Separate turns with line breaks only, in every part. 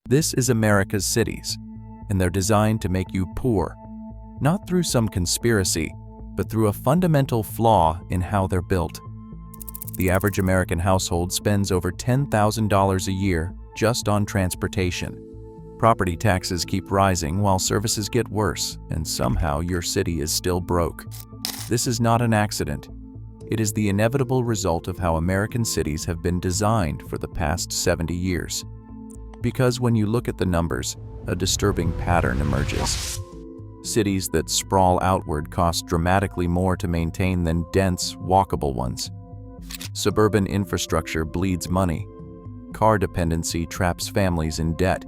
This is America's cities, and they're designed to make you poor, not through some conspiracy, but through a fundamental flaw in how they're built. The average American household spends over $10,000 a year just on transportation. Property taxes keep rising while services get worse, and somehow your city is still broke. This is not an accident. It is the inevitable result of how American cities have been designed for the past 70 years. Because when you look at the numbers, a disturbing pattern emerges. Cities that sprawl outward cost dramatically more to maintain than dense, walkable ones. Suburban infrastructure bleeds money. Car dependency traps families in debt.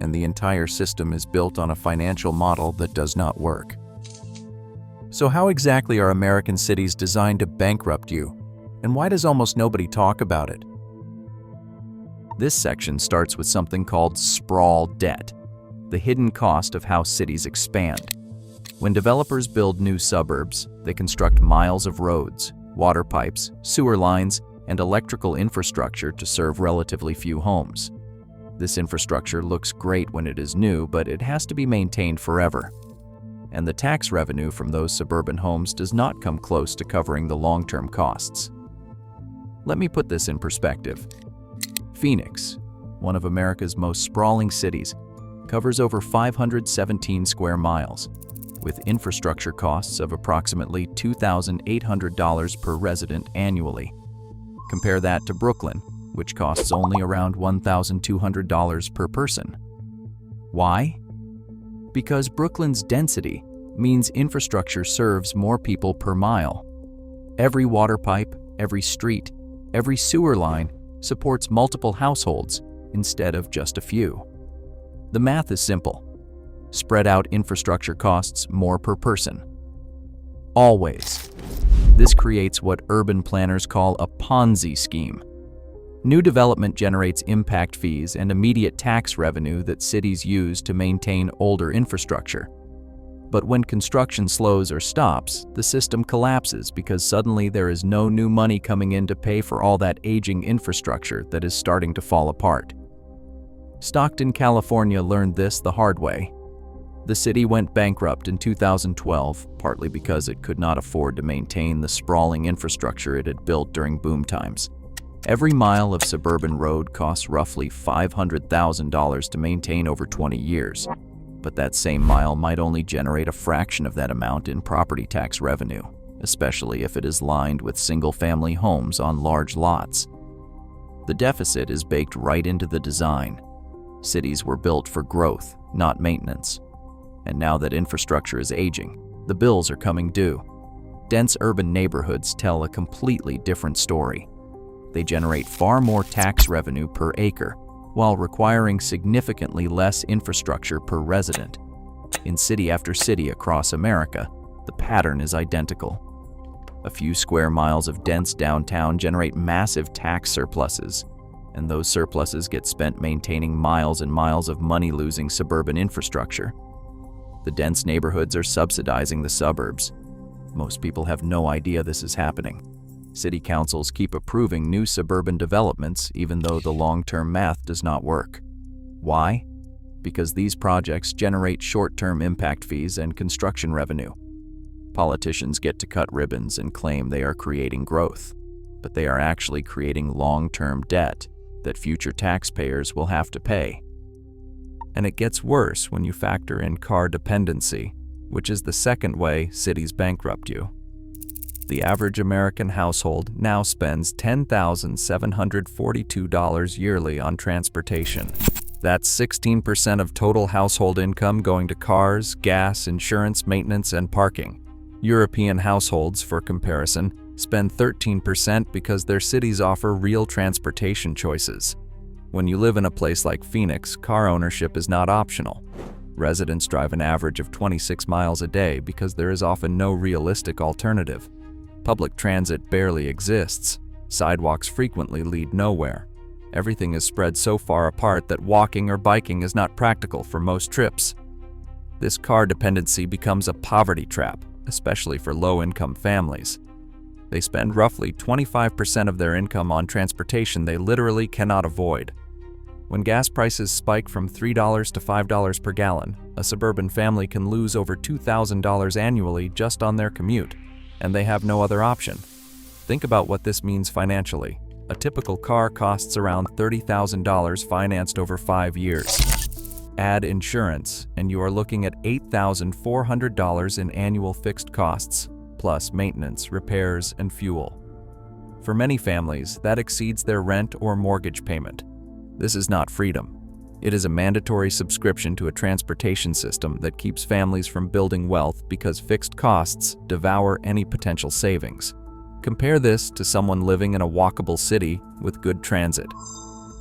And the entire system is built on a financial model that does not work. So how exactly are American cities designed to bankrupt you? And why does almost nobody talk about it? This section starts with something called sprawl debt, the hidden cost of how cities expand. When developers build new suburbs, they construct miles of roads, water pipes, sewer lines, and electrical infrastructure to serve relatively few homes. This infrastructure looks great when it is new, but it has to be maintained forever. And the tax revenue from those suburban homes does not come close to covering the long-term costs. Let me put this in perspective. Phoenix, one of America's most sprawling cities, covers over 517 square miles, with infrastructure costs of approximately $2,800 per resident annually. Compare that to Brooklyn, which costs only around $1,200 per person. Why? Because Brooklyn's density means infrastructure serves more people per mile. Every water pipe, every street, every sewer line supports multiple households instead of just a few. The math is simple. Spread out infrastructure costs more per person. Always. This creates what urban planners call a Ponzi scheme. New development generates impact fees and immediate tax revenue that cities use to maintain older infrastructure. But when construction slows or stops, the system collapses because suddenly there is no new money coming in to pay for all that aging infrastructure that is starting to fall apart. Stockton, California learned this the hard way. The city went bankrupt in 2012, partly because it could not afford to maintain the sprawling infrastructure it had built during boom times. Every mile of suburban road costs roughly $500,000 to maintain over 20 years. But that same mile might only generate a fraction of that amount in property tax revenue, especially if it is lined with single-family homes on large lots. The deficit is baked right into the design. Cities were built for growth, not maintenance. And now that infrastructure is aging, the bills are coming due. Dense urban neighborhoods tell a completely different story. They generate far more tax revenue per acre, while requiring significantly less infrastructure per resident. In city after city across America, the pattern is identical. A few square miles of dense downtown generate massive tax surpluses, and those surpluses get spent maintaining miles and miles of money-losing suburban infrastructure. The dense neighborhoods are subsidizing the suburbs. Most people have no idea this is happening. City councils keep approving new suburban developments even though the long-term math does not work. Why? Because these projects generate short-term impact fees and construction revenue. Politicians get to cut ribbons and claim they are creating growth, but they are actually creating long-term debt that future taxpayers will have to pay. And it gets worse when you factor in car dependency, which is the second way cities bankrupt you. The average American household now spends $10,742 yearly on transportation. That's 16% of total household income going to cars, gas, insurance, maintenance, and parking. European households, for comparison, spend 13% because their cities offer real transportation choices. When you live in a place like Phoenix, car ownership is not optional. Residents drive an average of 26 miles a day because there is often no realistic alternative. Public transit barely exists. Sidewalks frequently lead nowhere. Everything is spread so far apart that walking or biking is not practical for most trips. This car dependency becomes a poverty trap, especially for low-income families. They spend roughly 25% of their income on transportation they literally cannot avoid. When gas prices spike from $3 to $5 per gallon, a suburban family can lose over $2,000 annually just on their commute, and they have no other option. Think about what this means financially. A typical car costs around $30,000 financed over 5 years. Add insurance, and you are looking at $8,400 in annual fixed costs, plus maintenance, repairs, and fuel. For many families, that exceeds their rent or mortgage payment. This is not freedom. It is a mandatory subscription to a transportation system that keeps families from building wealth because fixed costs devour any potential savings. Compare this to someone living in a walkable city with good transit.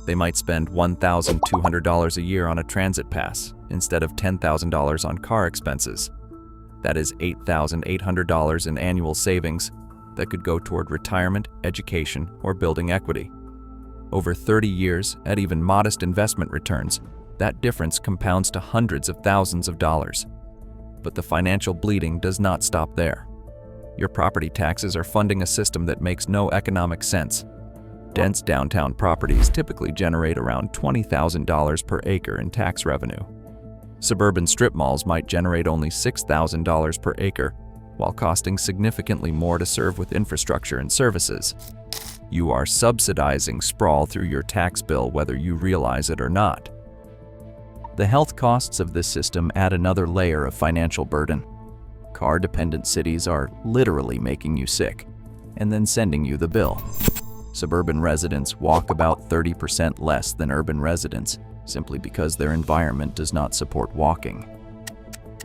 They might spend $1,200 a year on a transit pass instead of $10,000 on car expenses. That is $8,800 in annual savings that could go toward retirement, education, or building equity. Over 30 years, at even modest investment returns, that difference compounds to hundreds of thousands of dollars. But the financial bleeding does not stop there. Your property taxes are funding a system that makes no economic sense. Dense downtown properties typically generate around $20,000 per acre in tax revenue. Suburban strip malls might generate only $6,000 per acre, while costing significantly more to serve with infrastructure and services. You are subsidizing sprawl through your tax bill whether you realize it or not. The health costs of this system add another layer of financial burden. Car-dependent cities are literally making you sick and then sending you the bill. Suburban residents walk about 30% less than urban residents simply because their environment does not support walking.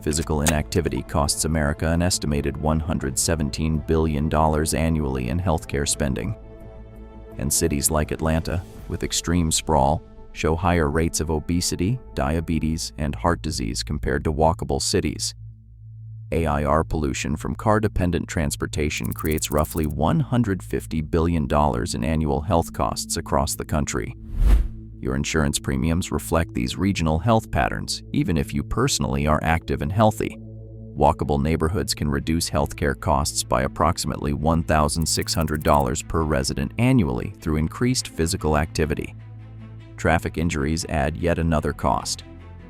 Physical inactivity costs America an estimated $117 billion annually in healthcare spending. And cities like Atlanta, with extreme sprawl, show higher rates of obesity, diabetes, and heart disease compared to walkable cities. AIR pollution from car-dependent transportation creates roughly $150 billion in annual health costs across the country. Your insurance premiums reflect these regional health patterns, even if you personally are active and healthy. Walkable neighborhoods can reduce healthcare costs by approximately $1,600 per resident annually through increased physical activity. Traffic injuries add yet another cost.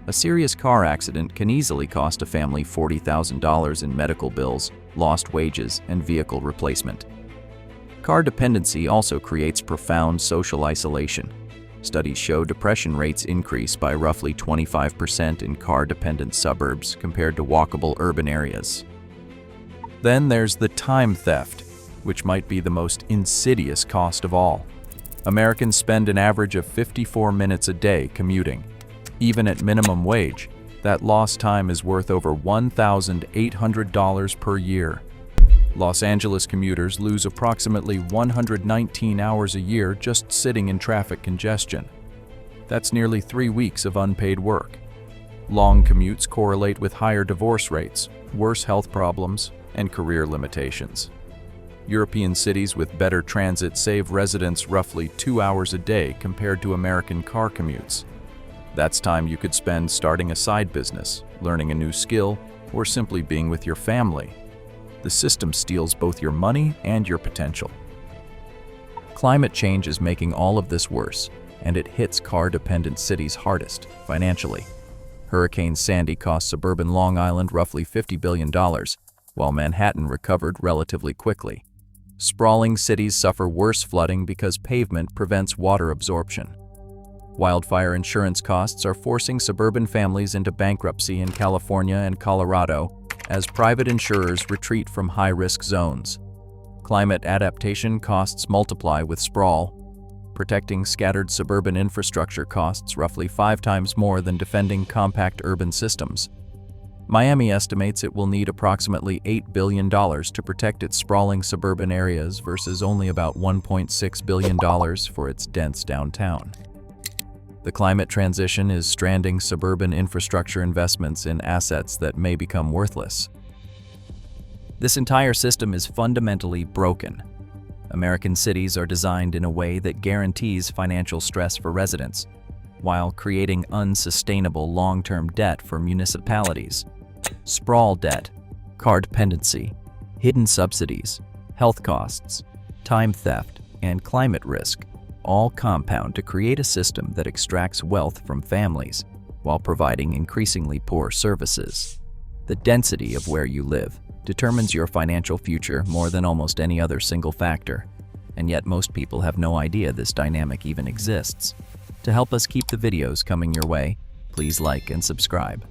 A serious car accident can easily cost a family $40,000 in medical bills, lost wages, and vehicle replacement. Car dependency also creates profound social isolation. Studies show depression rates increase by roughly 25% in car-dependent suburbs compared to walkable urban areas. Then there's the time theft, which might be the most insidious cost of all. Americans spend an average of 54 minutes a day commuting. Even at minimum wage, that lost time is worth over $1,800 per year. Los Angeles commuters lose approximately 119 hours a year just sitting in traffic congestion. That's nearly 3 weeks of unpaid work. Long commutes correlate with higher divorce rates, worse health problems, and career limitations. European cities with better transit save residents roughly 2 hours a day compared to American car commutes. That's time you could spend starting a side business, learning a new skill, or simply being with your family. The system steals both your money and your potential. Climate change is making all of this worse, and it hits car-dependent cities hardest financially. Hurricane Sandy cost suburban Long Island roughly $50 billion, while Manhattan recovered relatively quickly. Sprawling cities suffer worse flooding because pavement prevents water absorption. Wildfire insurance costs are forcing suburban families into bankruptcy in California and Colorado as private insurers retreat from high-risk zones. Climate adaptation costs multiply with sprawl. Protecting scattered suburban infrastructure costs roughly 5 times more than defending compact urban systems. Miami estimates it will need approximately $8 billion to protect its sprawling suburban areas versus only about $1.6 billion for its dense downtown. The climate transition is stranding suburban infrastructure investments in assets that may become worthless. This entire system is fundamentally broken. American cities are designed in a way that guarantees financial stress for residents, while creating unsustainable long-term debt for municipalities. Sprawl debt, car dependency, hidden subsidies, health costs, time theft, and climate risk all compound to create a system that extracts wealth from families while providing increasingly poor services. The density of where you live determines your financial future more than almost any other single factor, and yet most people have no idea this dynamic even exists. To help us keep the videos coming your way, please like and subscribe.